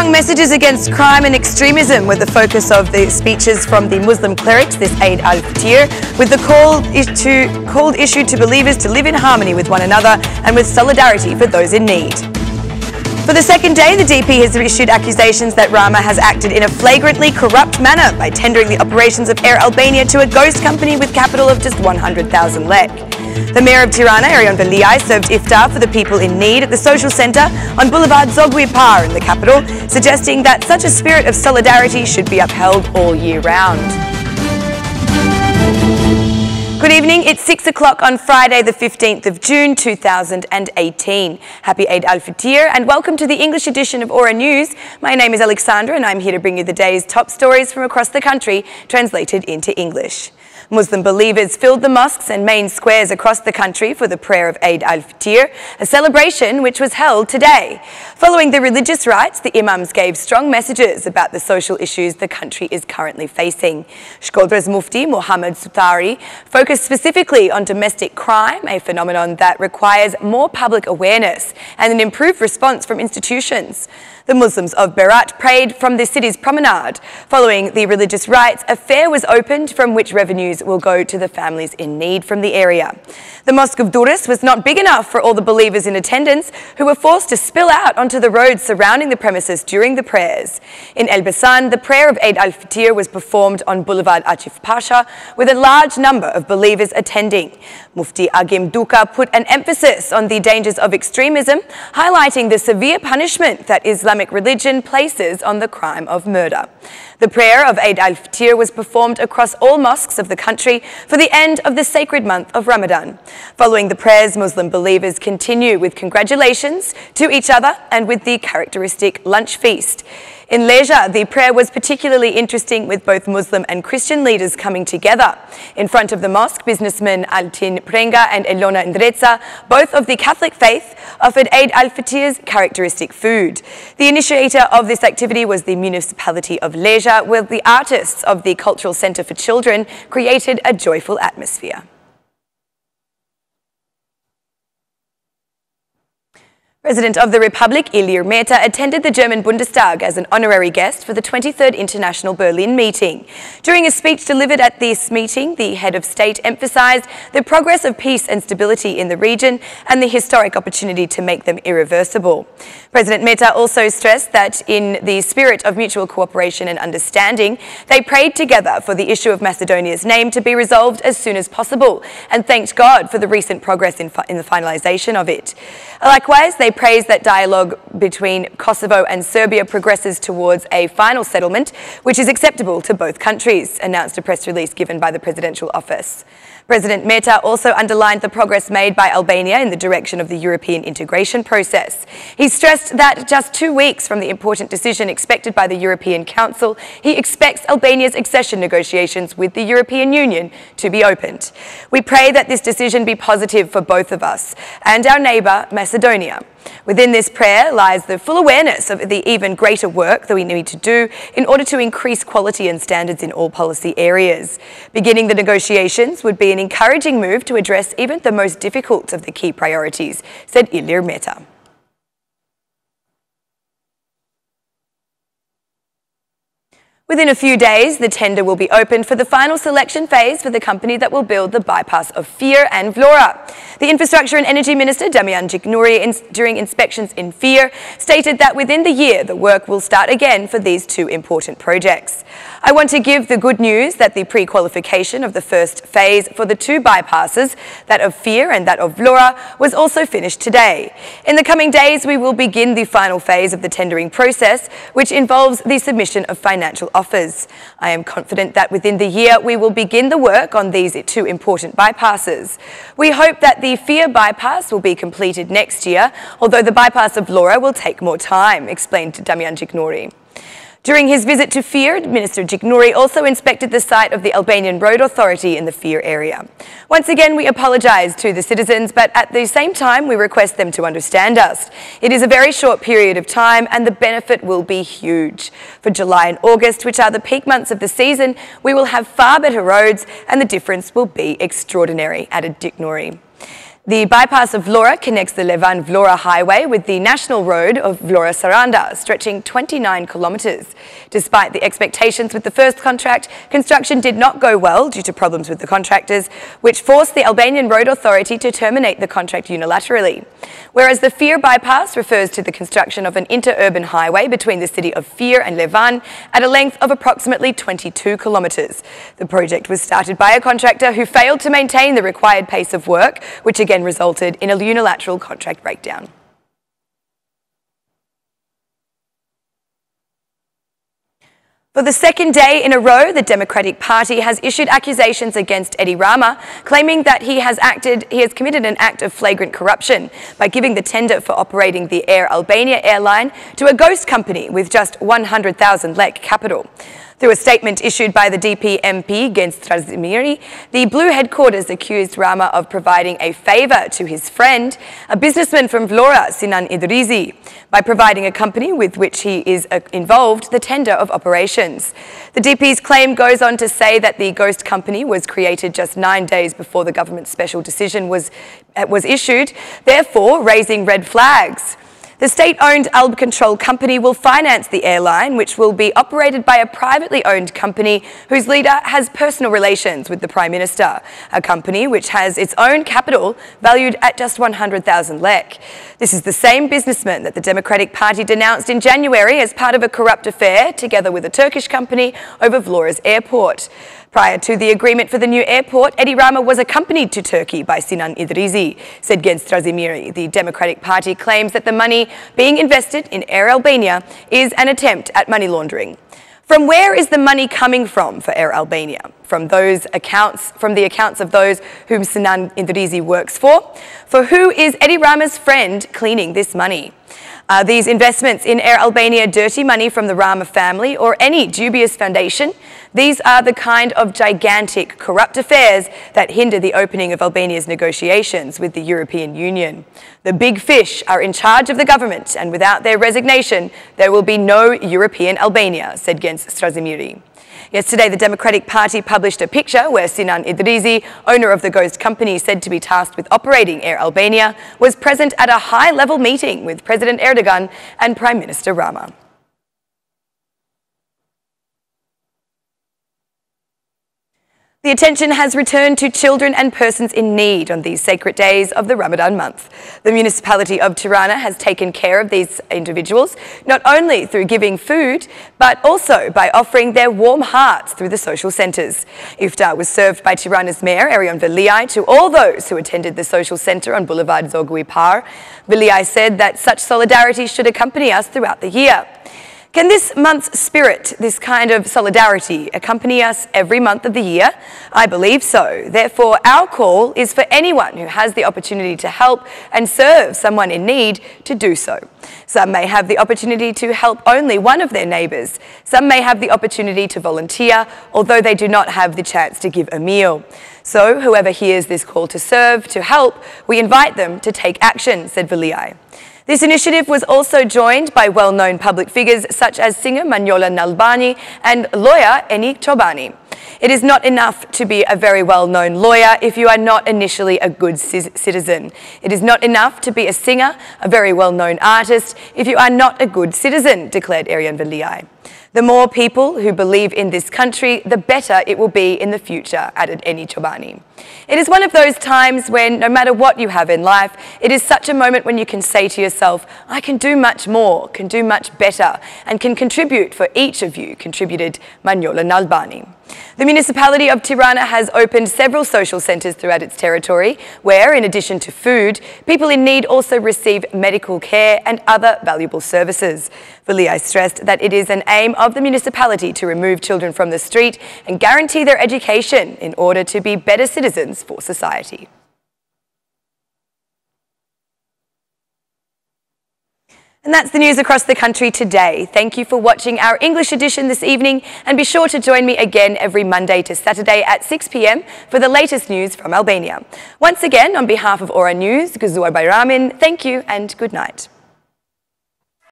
Strong messages against crime and extremism were the focus of the speeches from the Muslim clerics this Eid al Fitr, with the call issued to believers to live in harmony with one another and with solidarity for those in need. For the second day, the DP has issued accusations that Rama has acted in a flagrantly corrupt manner by tendering the operations of Air Albania to a ghost company with capital of just 100,000 lek. The Mayor of Tirana, Veliaj, served iftar for the people in need at the social centre on Boulevard Zogby Par in the capital, suggesting that such a spirit of solidarity should be upheld all year round. Good evening, it's 6 o'clock on Friday the 15th of June 2018. Happy Eid al Fitr and welcome to the English edition of Aura News. My name is Alexandra and I'm here to bring you the day's top stories from across the country, translated into English. Muslim believers filled the mosques and main squares across the country for the prayer of Eid al Fitr, a celebration which was held today. Following the religious rites, the imams gave strong messages about the social issues the country is currently facing. Shkodra's Mufti, Muhammad Sutari, focused specifically on domestic crime, a phenomenon that requires more public awareness and an improved response from institutions. The Muslims of Berat prayed from the city's promenade. Following the religious rites, a fair was opened from which revenues will go to the families in need from the area. The Mosque of Durrës was not big enough for all the believers in attendance, who were forced to spill out onto the roads surrounding the premises during the prayers. In Elbasan, the prayer of Eid al Fitr was performed on Boulevard Achif Pasha, with a large number of believers attending. Mufti Agim Duka put an emphasis on the dangers of extremism, highlighting the severe punishment that Islamic religion places on the crime of murder. The prayer of Eid al Fitr was performed across all mosques of the country for the end of the sacred month of Ramadan. Following the prayers, Muslim believers continue with congratulations to each other and with the characteristic lunch feast. In leisure, the prayer was particularly interesting, with both Muslim and Christian leaders coming together. In front of the mosque, businessmen Altin Prenga and Elona Ndretsa, both of the Catholic faith, offered Eid al Fitr's characteristic food. The initiator of this activity was the municipality of Leisure, where the artists of the Cultural Centre for Children created a joyful atmosphere. President of the Republic, Ilir Meta, attended the German Bundestag as an honorary guest for the 23rd International Berlin meeting. During a speech delivered at this meeting, the head of state emphasised the progress of peace and stability in the region and the historic opportunity to make them irreversible. President Meta also stressed that in the spirit of mutual cooperation and understanding, they prayed together for the issue of Macedonia's name to be resolved as soon as possible and thanked God for the recent progress in the finalisation of it. Likewise, they praised that dialogue between Kosovo and Serbia progresses towards a final settlement, which is acceptable to both countries, announced a press release given by the presidential office. President Meta also underlined the progress made by Albania in the direction of the European integration process. He stressed that just 2 weeks from the important decision expected by the European Council, he expects Albania's accession negotiations with the European Union to be opened. We pray that this decision be positive for both of us and our neighbour, Macedonia. Within this prayer lies the full awareness of the even greater work that we need to do in order to increase quality and standards in all policy areas. Beginning the negotiations would be an encouraging move to address even the most difficult of the key priorities, said Ilir Meta. Within a few days, the tender will be opened for the final selection phase for the company that will build the bypass of Fir and Vlora. The Infrastructure and Energy Minister, Damian Gjiknouri, during inspections in Fir, stated that within the year, the work will start again for these two important projects. I want to give the good news that the pre-qualification of the first phase for the two bypasses, that of Fir and that of Vlora, was also finished today. In the coming days, we will begin the final phase of the tendering process, which involves the submission of financial offers. I am confident that within the year we will begin the work on these two important bypasses. We hope that the Fir bypass will be completed next year, although the bypass of Vlora will take more time, explained Damian Gjiknouri. During his visit to Fir, Minister Gjiknouri also inspected the site of the Albanian Road Authority in the Fir area. Once again, we apologise to the citizens, but at the same time, we request them to understand us. It is a very short period of time and the benefit will be huge. For July and August, which are the peak months of the season, we will have far better roads and the difference will be extraordinary, added Gjiknouri. The bypass of Vlora connects the Levan-Vlora highway with the national road of Vlora-Saranda, stretching 29 kilometres. Despite the expectations with the first contract, construction did not go well due to problems with the contractors, which forced the Albanian Road Authority to terminate the contract unilaterally. Whereas the FIR bypass refers to the construction of an interurban highway between the city of FIR and Levan at a length of approximately 22 kilometres. The project was started by a contractor who failed to maintain the required pace of work, which again resulted in a unilateral contract breakdown. For the second day in a row, the Democratic Party has issued accusations against Edi Rama, claiming that he has committed an act of flagrant corruption by giving the tender for operating the Air Albania airline to a ghost company with just 100,000 lek capital. Through a statement issued by the DP MP Genç Strazimiri, the Blue headquarters accused Rama of providing a favour to his friend, a businessman from Vlora, Sinan Idrizi, by providing a company with which he is involved the tender of operations. The DP's claim goes on to say that the ghost company was created just 9 days before the government's special decision was issued, therefore raising red flags. The state-owned Alb Control company will finance the airline, which will be operated by a privately owned company whose leader has personal relations with the Prime Minister, a company which has its own capital valued at just 100,000 lek. This is the same businessman that the Democratic Party denounced in January as part of a corrupt affair, together with a Turkish company, over Vlora's airport. Prior to the agreement for the new airport, Edi Rama was accompanied to Turkey by Sinan Idrizi, said Genç Strazimiri. The Democratic Party claims that the money being invested in Air Albania is an attempt at money laundering. From where is the money coming from for Air Albania? From the accounts of those whom Sinan Idrizi works for? For who is Edi Rama's friend cleaning this money? Are these investments in Air Albania dirty money from the Rama family or any dubious foundation? These are the kind of gigantic corrupt affairs that hinder the opening of Albania's negotiations with the European Union. The big fish are in charge of the government, and without their resignation, there will be no European Albania, said Genç Strazimiri. Yesterday, the Democratic Party published a picture where Sinan Idrizi, owner of the ghost company said to be tasked with operating Air Albania, was present at a high-level meeting with President Erdogan and Prime Minister Rama. The attention has returned to children and persons in need on these sacred days of the Ramadan month. The municipality of Tirana has taken care of these individuals, not only through giving food, but also by offering their warm hearts through the social centres. Iftar was served by Tirana's mayor, Veliaj, to all those who attended the social centre on Boulevard Zogui Par. Veliaj said that such solidarity should accompany us throughout the year. Can this month's spirit, this kind of solidarity, accompany us every month of the year? I believe so. Therefore, our call is for anyone who has the opportunity to help and serve someone in need to do so. Some may have the opportunity to help only one of their neighbours. Some may have the opportunity to volunteer, although they do not have the chance to give a meal. So, whoever hears this call to serve, to help, we invite them to take action, said Veliaj. This initiative was also joined by well-known public figures such as singer Manjola Nalbani and lawyer Eni Chobani. It is not enough to be a very well-known lawyer if you are not initially a good citizen. It is not enough to be a singer, a very well-known artist, if you are not a good citizen, declared Veliaj. The more people who believe in this country, the better it will be in the future, added Eni Chobani. It is one of those times when, no matter what you have in life, it is such a moment when you can say to yourself, I can do much more, can do much better, and can contribute for each of you, contributed Manjola Nalbani. The municipality of Tirana has opened several social centres throughout its territory where, in addition to food, people in need also receive medical care and other valuable services. Veliaj stressed that it is an aim of the municipality to remove children from the street and guarantee their education in order to be better citizens for society. And that's the news across the country today. Thank you for watching our English edition this evening, and be sure to join me again every Monday to Saturday at 6 p.m. for the latest news from Albania. Once again, on behalf of Ora News, Gëzuar Bajramin, thank you and good night.